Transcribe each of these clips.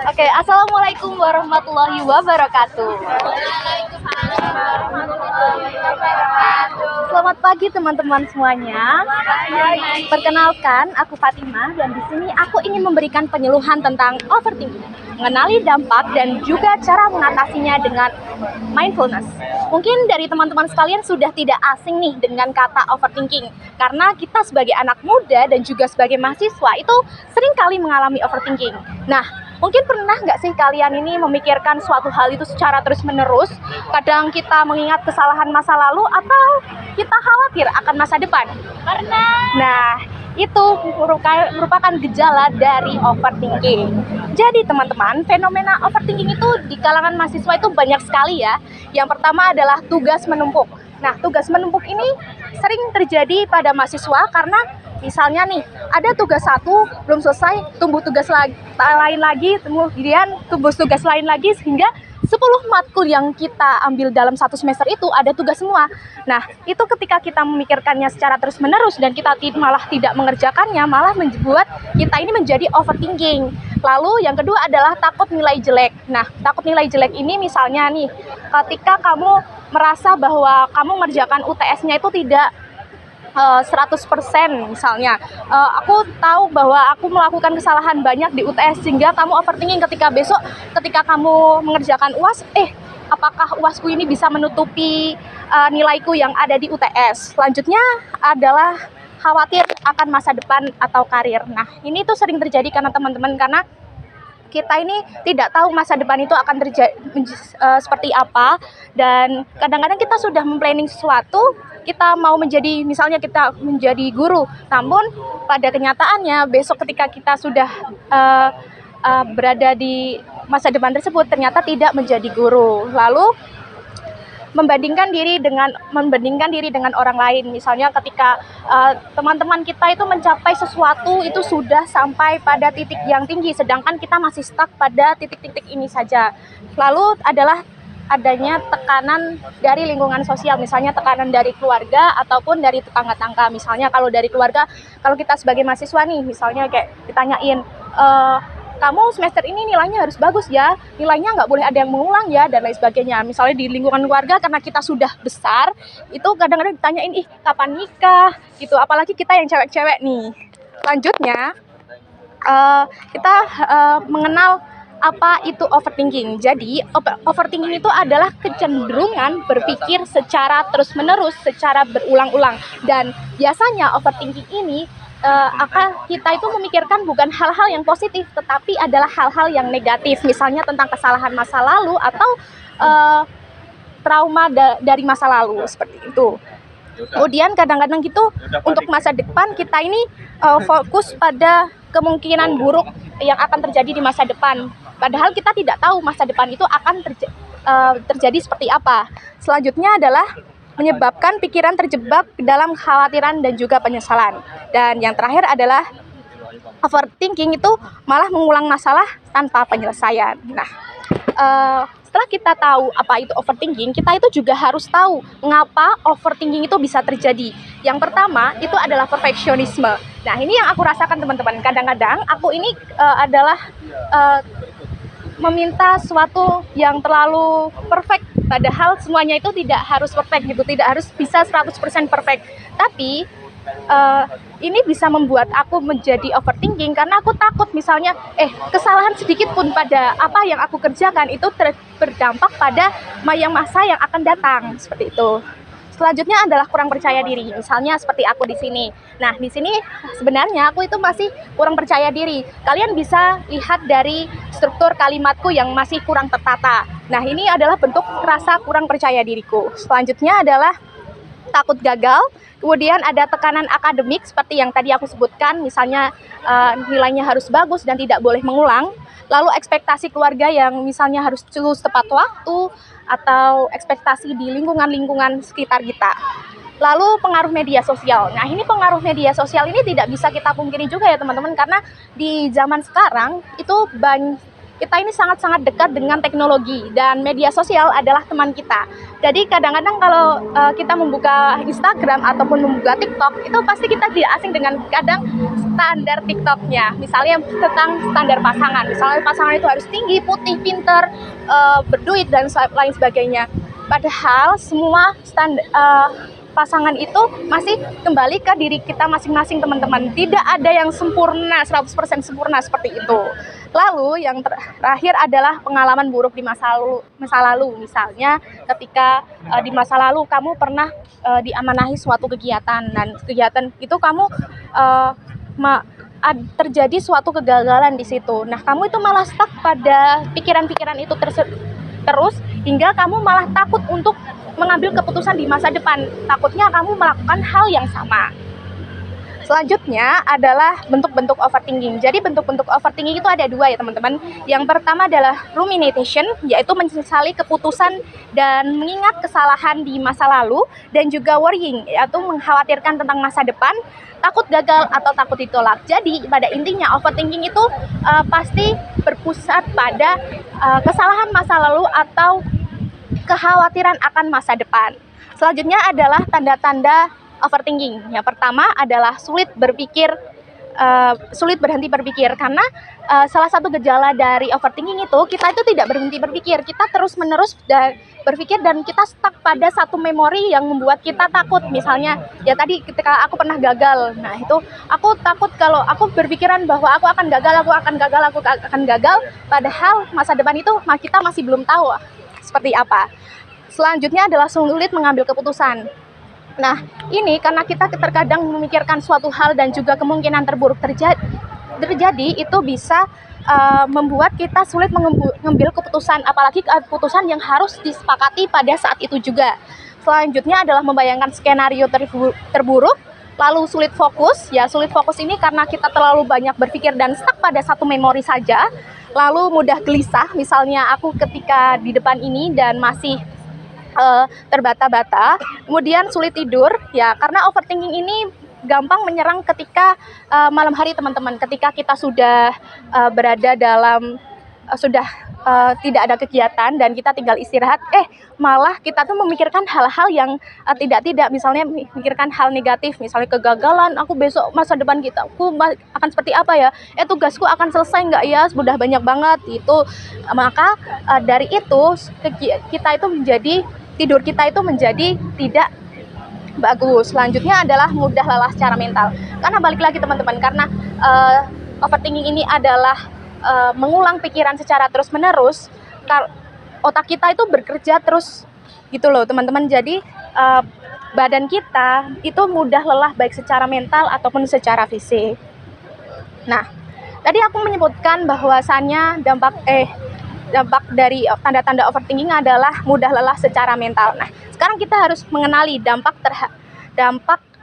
Oke, assalamualaikum warahmatullahi wabarakatuh. Selamat pagi teman-teman semuanya. Perkenalkan, aku Fatimah dan di sini aku ingin memberikan penyuluhan tentang overthinking, mengenali dampak dan juga cara mengatasinya dengan mindfulness. Mungkin dari teman-teman sekalian sudah tidak asing nih dengan kata overthinking, karena kita sebagai anak muda dan juga sebagai mahasiswa itu sering kali mengalami overthinking. Nah, mungkin pernah nggak sih kalian ini memikirkan suatu hal itu secara terus-menerus? Kadang kita mengingat kesalahan masa lalu atau kita khawatir akan masa depan. Pernah. Nah, itu merupakan gejala dari overthinking. Jadi teman-teman, fenomena overthinking itu di kalangan mahasiswa itu banyak sekali ya. Yang pertama adalah tugas menumpuk. Nah, tugas menumpuk ini sering terjadi pada mahasiswa karena misalnya nih, ada tugas satu belum selesai, tumbuh tugas lain lagi, kemudian tumbuh tugas lain lagi, sehingga 10 matkul yang kita ambil dalam satu semester itu ada tugas semua. Nah, itu ketika kita memikirkannya secara terus-menerus dan kita malah tidak mengerjakannya, malah membuat kita ini menjadi overthinking. Lalu yang kedua adalah takut nilai jelek. Nah, takut nilai jelek ini misalnya nih, ketika kamu merasa bahwa kamu mengerjakan UTS-nya itu tidak 100% misalnya, aku tahu bahwa aku melakukan kesalahan banyak di UTS sehingga kamu overthinking ketika besok ketika kamu mengerjakan UAS, apakah UASku ini bisa menutupi nilaiku yang ada di UTS. Selanjutnya adalah khawatir akan masa depan atau karir. Nah, ini tuh sering terjadi karena teman-teman, karena kita ini tidak tahu masa depan itu akan terjadi seperti apa, dan kadang-kadang kita sudah memplanning sesuatu, kita mau menjadi, misalnya kita menjadi guru, namun pada kenyataannya besok ketika kita sudah berada di masa depan tersebut ternyata tidak menjadi guru. Lalu membandingkan diri dengan orang lain. Misalnya ketika teman-teman kita itu mencapai sesuatu itu sudah sampai pada titik yang tinggi, sedangkan kita masih stuck pada titik-titik ini saja. Lalu adalah adanya tekanan dari lingkungan sosial, misalnya tekanan dari keluarga ataupun dari tetangga-tetangga. Misalnya kalau dari keluarga, kalau kita sebagai mahasiswa nih, misalnya kayak ditanyain, kamu semester ini nilainya harus bagus ya, nilainya nggak boleh ada yang mengulang ya, dan lain sebagainya. Misalnya di lingkungan keluarga, karena kita sudah besar, itu kadang-kadang ditanyain, kapan nikah, gitu. Apalagi kita yang cewek-cewek nih. Selanjutnya, kita mengenal apa itu overthinking. Jadi, overthinking itu adalah kecenderungan berpikir secara terus-menerus, secara berulang-ulang. Dan biasanya overthinking ini akan kita itu memikirkan bukan hal-hal yang positif, tetapi adalah hal-hal yang negatif, misalnya tentang kesalahan masa lalu atau trauma dari masa lalu, seperti itu. Kemudian kadang-kadang gitu untuk masa depan kita ini fokus pada kemungkinan buruk yang akan terjadi di masa depan, padahal kita tidak tahu masa depan itu akan terjadi seperti apa. Selanjutnya adalah menyebabkan pikiran terjebak dalam kekhawatiran dan juga penyesalan. Dan yang terakhir adalah overthinking itu malah mengulang masalah tanpa penyelesaian. Nah, setelah kita tahu apa itu overthinking, kita itu juga harus tahu mengapa overthinking itu bisa terjadi. Yang pertama itu adalah perfeksionisme. Nah, ini yang aku rasakan teman-teman. Kadang-kadang aku ini adalah meminta sesuatu yang terlalu perfect, padahal semuanya itu tidak harus perfect gitu, tidak harus bisa 100% perfect. Tapi ini bisa membuat aku menjadi overthinking karena aku takut misalnya kesalahan sedikit pun pada apa yang aku kerjakan itu berdampak pada masa yang akan datang, seperti itu. Selanjutnya adalah kurang percaya diri. Misalnya seperti aku di sini. Nah, di sini sebenarnya aku itu masih kurang percaya diri. Kalian bisa lihat dari struktur kalimatku yang masih kurang tertata. Nah, ini adalah bentuk rasa kurang percaya diriku. Selanjutnya adalah takut gagal. Kemudian ada tekanan akademik seperti yang tadi aku sebutkan, misalnya nilainya harus bagus dan tidak boleh mengulang. Lalu ekspektasi keluarga yang misalnya harus lulus tepat waktu, atau ekspektasi di lingkungan sekitar kita. Lalu pengaruh media sosial. Nah, ini pengaruh media sosial ini tidak bisa kita pungkiri juga ya teman-teman, karena di zaman sekarang itu kita ini sangat-sangat dekat dengan teknologi dan media sosial adalah teman kita. Jadi kadang-kadang kalau kita membuka Instagram ataupun membuka TikTok, itu pasti kita tidak asing dengan kadang standar TikToknya. Misalnya tentang standar pasangan. Misalnya pasangan itu harus tinggi, putih, pinter, berduit, dan lain sebagainya. Padahal semua pasangan itu masih kembali ke diri kita masing-masing, teman-teman. Tidak ada yang sempurna, 100% sempurna seperti itu. Lalu yang terakhir adalah pengalaman buruk di masa lalu. Misalnya ketika di masa lalu kamu pernah diamanahi suatu kegiatan, dan kegiatan itu kamu terjadi suatu kegagalan di situ. Nah, kamu itu malah stuck pada pikiran-pikiran itu terus hingga kamu malah takut untuk mengambil keputusan di masa depan. Takutnya kamu melakukan hal yang sama. Selanjutnya adalah bentuk-bentuk overthinking. Jadi bentuk-bentuk overthinking itu ada dua ya teman-teman. Yang pertama adalah rumination, yaitu menyesali keputusan dan mengingat kesalahan di masa lalu. Dan juga worrying, yaitu mengkhawatirkan tentang masa depan, takut gagal atau takut ditolak. Jadi pada intinya overthinking itu pasti berpusat pada kesalahan masa lalu atau kekhawatiran akan masa depan. Selanjutnya adalah tanda-tanda overthinking. Yang pertama adalah sulit berhenti berpikir, karena salah satu gejala dari overthinking itu kita itu tidak berhenti berpikir, kita terus-menerus berpikir dan kita stuck pada satu memori yang membuat kita takut. Misalnya ya tadi ketika aku pernah gagal, nah itu aku takut kalau aku berpikiran bahwa aku akan gagal, padahal masa depan itu kita masih belum tahu seperti apa. Selanjutnya adalah sulit mengambil keputusan. Nah, ini karena kita terkadang memikirkan suatu hal dan juga kemungkinan terburuk terjadi, itu bisa membuat kita sulit mengambil keputusan, apalagi keputusan yang harus disepakati pada saat itu juga. Selanjutnya adalah membayangkan skenario terburuk, lalu sulit fokus. Ya, sulit fokus ini karena kita terlalu banyak berpikir dan stuck pada satu memori saja. Lalu mudah gelisah, misalnya aku ketika di depan ini dan masih terbata-bata. Kemudian sulit tidur, ya karena overthinking ini gampang menyerang ketika malam hari teman-teman, ketika kita sudah berada dalam tidak ada kegiatan dan kita tinggal istirahat, malah kita tuh memikirkan hal-hal yang tidak, misalnya memikirkan hal negatif, misalnya kegagalan, aku besok masa depan aku akan seperti apa ya, tugasku akan selesai nggak ya, sudah banyak banget itu. Maka dari itu tidur kita itu menjadi tidak bagus. Selanjutnya adalah mudah lelah secara mental, karena balik lagi teman-teman, karena overthinking ini adalah mengulang pikiran secara terus-menerus, otak kita itu bekerja terus gitu loh teman-teman. Jadi badan kita itu mudah lelah baik secara mental ataupun secara fisik. Nah, tadi aku menyebutkan bahwasannya dampak dari tanda-tanda overthinking adalah mudah lelah secara mental. Nah, sekarang kita harus mengenali dampak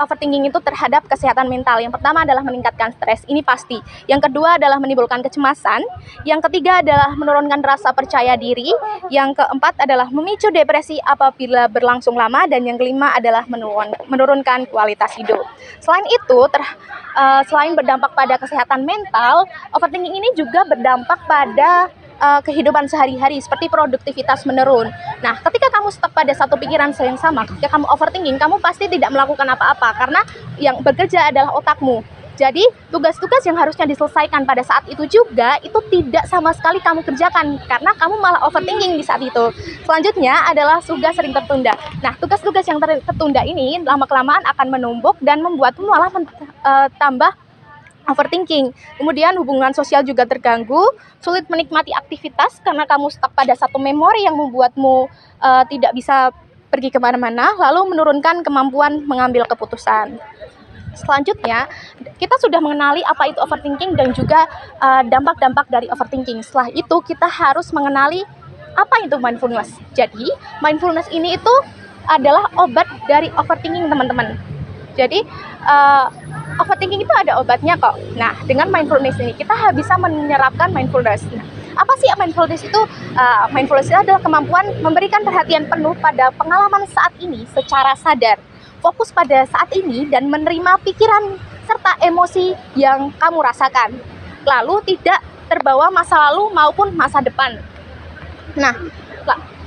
overthinking itu terhadap kesehatan mental. Yang pertama adalah meningkatkan stres, ini pasti. Yang kedua adalah menimbulkan kecemasan. Yang ketiga adalah menurunkan rasa percaya diri. Yang keempat adalah memicu depresi apabila berlangsung lama. Dan yang kelima adalah menurunkan kualitas hidup. Selain itu, selain berdampak pada kesehatan mental, overthinking ini juga berdampak pada kehidupan sehari-hari, seperti produktivitas menurun. Nah, ketika kamu stuck pada satu pikiran yang sama, ketika kamu overthinking, kamu pasti tidak melakukan apa-apa karena yang bekerja adalah otakmu. Jadi, tugas-tugas yang harusnya diselesaikan pada saat itu juga, itu tidak sama sekali kamu kerjakan karena kamu malah overthinking di saat itu. Selanjutnya adalah tugas sering tertunda. Nah, tugas-tugas yang tertunda ini lama-kelamaan akan menumpuk dan membuatmu malah tambah overthinking. Kemudian hubungan sosial juga terganggu, sulit menikmati aktivitas karena kamu stuck pada satu memori yang membuatmu tidak bisa pergi kemana-mana, lalu menurunkan kemampuan mengambil keputusan. Selanjutnya, kita sudah mengenali apa itu overthinking dan juga dampak-dampak dari overthinking. Setelah itu, kita harus mengenali apa itu mindfulness. Jadi, mindfulness ini itu adalah obat dari overthinking, teman-teman. Jadi, overthinking itu ada obatnya kok. Nah, dengan mindfulness ini kita bisa menyerapkan mindfulness. Nah, apa sih mindfulness itu? Mindfulness itu adalah kemampuan memberikan perhatian penuh pada pengalaman saat ini secara sadar, fokus pada saat ini dan menerima pikiran serta emosi yang kamu rasakan. Lalu tidak terbawa masa lalu maupun masa depan. Nah,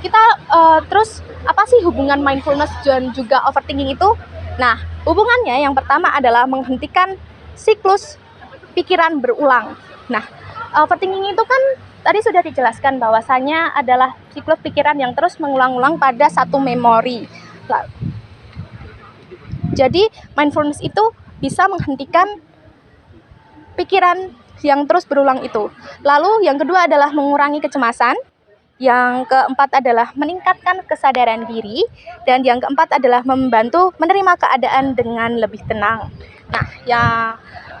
kita terus apa sih hubungan mindfulness dan juga overthinking itu? Nah, hubungannya yang pertama adalah menghentikan siklus pikiran berulang. Nah, overthinking itu kan tadi sudah dijelaskan bahwasanya adalah siklus pikiran yang terus mengulang-ulang pada satu memori. Jadi, mindfulness itu bisa menghentikan pikiran yang terus berulang itu. Lalu yang kedua adalah mengurangi kecemasan. Yang keempat adalah meningkatkan kesadaran diri. Dan yang keempat adalah membantu menerima keadaan dengan lebih tenang. Nah,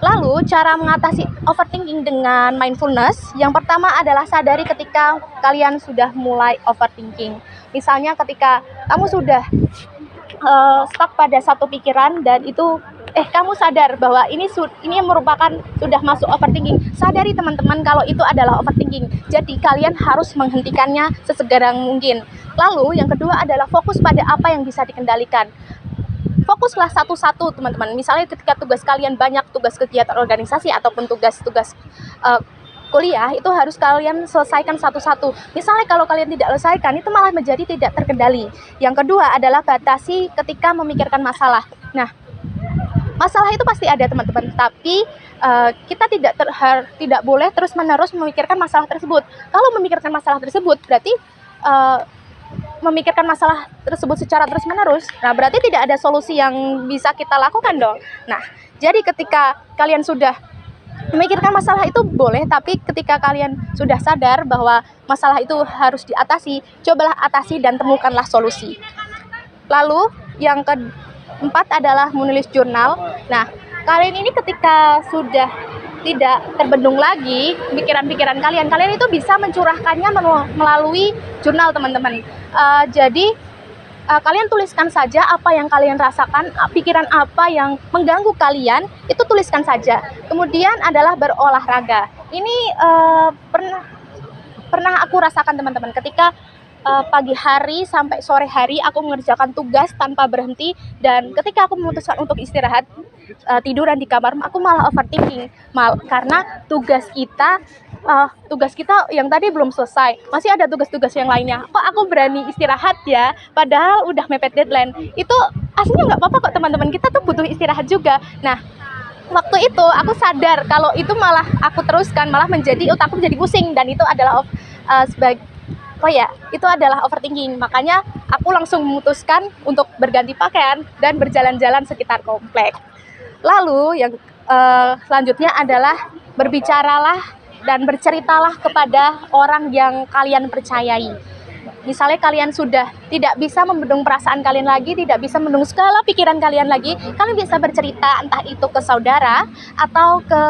lalu cara mengatasi overthinking dengan mindfulness, yang pertama adalah sadari ketika kalian sudah mulai overthinking. Misalnya ketika kamu sudah stuck pada satu pikiran dan itu kamu sadar bahwa ini merupakan sudah masuk overthinking. Sadari teman-teman kalau itu adalah overthinking. Jadi kalian harus menghentikannya sesegera mungkin. Lalu yang kedua adalah fokus pada apa yang bisa dikendalikan. Fokuslah satu-satu teman-teman. Misalnya ketika tugas kalian banyak, tugas kegiatan organisasi ataupun tugas-tugas kuliah, itu harus kalian selesaikan satu-satu. Misalnya kalau kalian tidak selesaikan, itu malah menjadi tidak terkendali. Yang kedua adalah batasi ketika memikirkan masalah. Nah, masalah itu pasti ada teman-teman, tapi kita tidak boleh terus-menerus memikirkan masalah tersebut. Kalau memikirkan masalah tersebut, berarti memikirkan masalah tersebut secara terus-menerus, nah berarti tidak ada solusi yang bisa kita lakukan dong. Nah, jadi ketika kalian sudah memikirkan masalah itu boleh, tapi ketika kalian sudah sadar bahwa masalah itu harus diatasi, cobalah atasi dan temukanlah solusi. Lalu yang keempat adalah menulis jurnal. Nah, kalian ini ketika sudah tidak terbendung lagi pikiran-pikiran kalian itu bisa mencurahkannya melalui jurnal teman-teman. Jadi kalian tuliskan saja apa yang kalian rasakan, pikiran apa yang mengganggu kalian, itu tuliskan saja. Kemudian adalah berolahraga. Ini pernah aku rasakan teman-teman, ketika pagi hari sampai sore hari aku mengerjakan tugas tanpa berhenti, dan ketika aku memutuskan untuk istirahat, tiduran di kamar, aku malah overthinking, karena tugas kita yang tadi belum selesai, masih ada tugas-tugas yang lainnya. Kok aku berani istirahat ya, padahal udah mepet deadline. Itu aslinya nggak apa-apa kok teman-teman, kita tuh butuh istirahat juga. Nah, waktu itu aku sadar kalau itu malah aku teruskan, malah menjadi otakku jadi pusing, dan itu adalah itu adalah overthinking. Makanya aku langsung memutuskan untuk berganti pakaian dan berjalan-jalan sekitar komplek. Lalu yang selanjutnya adalah berbicaralah dan berceritalah kepada orang yang kalian percayai. Misalnya kalian sudah tidak bisa membendung perasaan kalian lagi, tidak bisa membendung segala pikiran kalian lagi, kalian bisa bercerita, entah itu ke saudara atau ke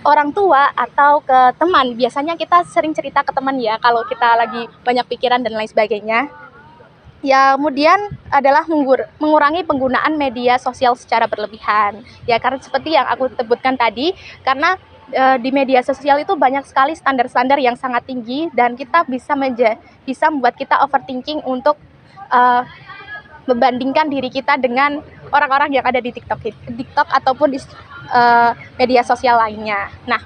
orang tua atau ke teman. Biasanya kita sering cerita ke teman ya kalau kita lagi banyak pikiran dan lain sebagainya. Ya, kemudian adalah mengurangi penggunaan media sosial secara berlebihan. Ya, karena seperti yang aku sebutkan tadi, karena di media sosial itu banyak sekali standar-standar yang sangat tinggi, dan kita bisa membuat kita overthinking untuk membandingkan diri kita dengan orang-orang yang ada di TikTok ataupun di media sosial lainnya. Nah,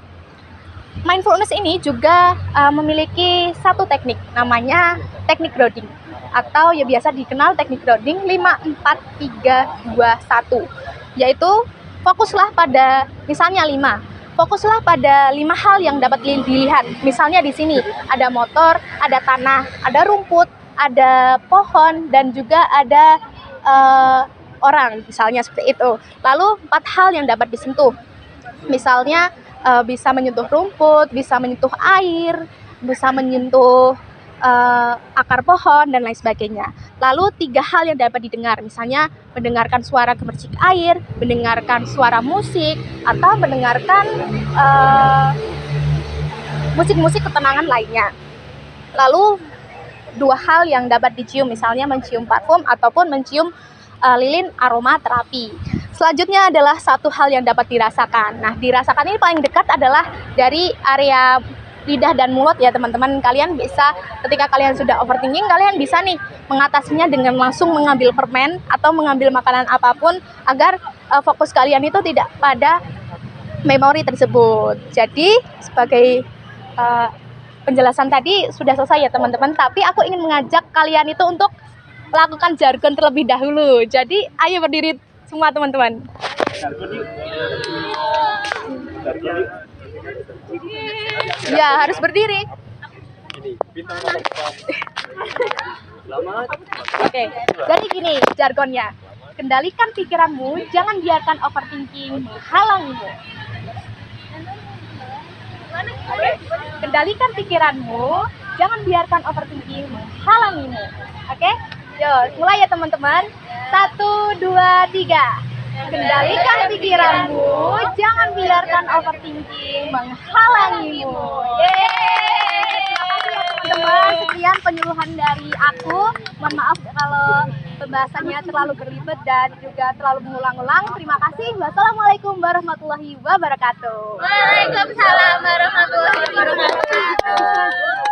mindfulness ini juga memiliki satu teknik, namanya teknik grounding, atau ya biasa dikenal teknik grounding 5-4-3-2-1, yaitu fokuslah pada lima hal yang dapat dilihat. Misalnya di sini ada motor, ada tanah, ada rumput, ada pohon, dan juga ada orang, misalnya seperti itu. Lalu 4 hal yang dapat disentuh. Misalnya bisa menyentuh rumput, bisa menyentuh air, bisa menyentuh akar pohon dan lain sebagainya. Lalu 3 hal yang dapat didengar, misalnya mendengarkan suara gemercik air, mendengarkan suara musik, atau mendengarkan musik-musik ketenangan lainnya. Lalu 2 hal yang dapat dicium, misalnya mencium parfum ataupun mencium lilin aromaterapi. Selanjutnya adalah 1 hal yang dapat dirasakan. Nah, dirasakan ini paling dekat adalah dari area lidah dan mulut ya teman-teman. Kalian bisa, ketika kalian sudah overthinking, kalian bisa nih mengatasinya dengan langsung mengambil permen atau mengambil makanan apapun, agar fokus kalian itu tidak pada memori tersebut. Jadi sebagai penjelasan tadi sudah selesai ya teman-teman, tapi aku ingin mengajak kalian itu untuk melakukan jargon terlebih dahulu. Jadi ayo berdiri semua teman-teman. Ya, harus berdiri. Oke, jadi gini jargonnya. Kendalikan pikiranmu, jangan biarkan overthinking menghalangimu. Kendalikan pikiranmu, jangan biarkan overthinking menghalangimu. Oke? Yuk, mulai ya teman-teman. 1, 2, 3. Kendalikan pikiranmu, jangan biarkan overthinking menghalangimu. Yeay! Terima kasih ya teman-teman. Sekian penyuluhan dari aku. Mohon maaf kalau pembahasannya terlalu berlibat dan juga terlalu mengulang-ulang. Terima kasih. Wassalamualaikum warahmatullahi wabarakatuh. Waalaikumsalam warahmatullahi wabarakatuh.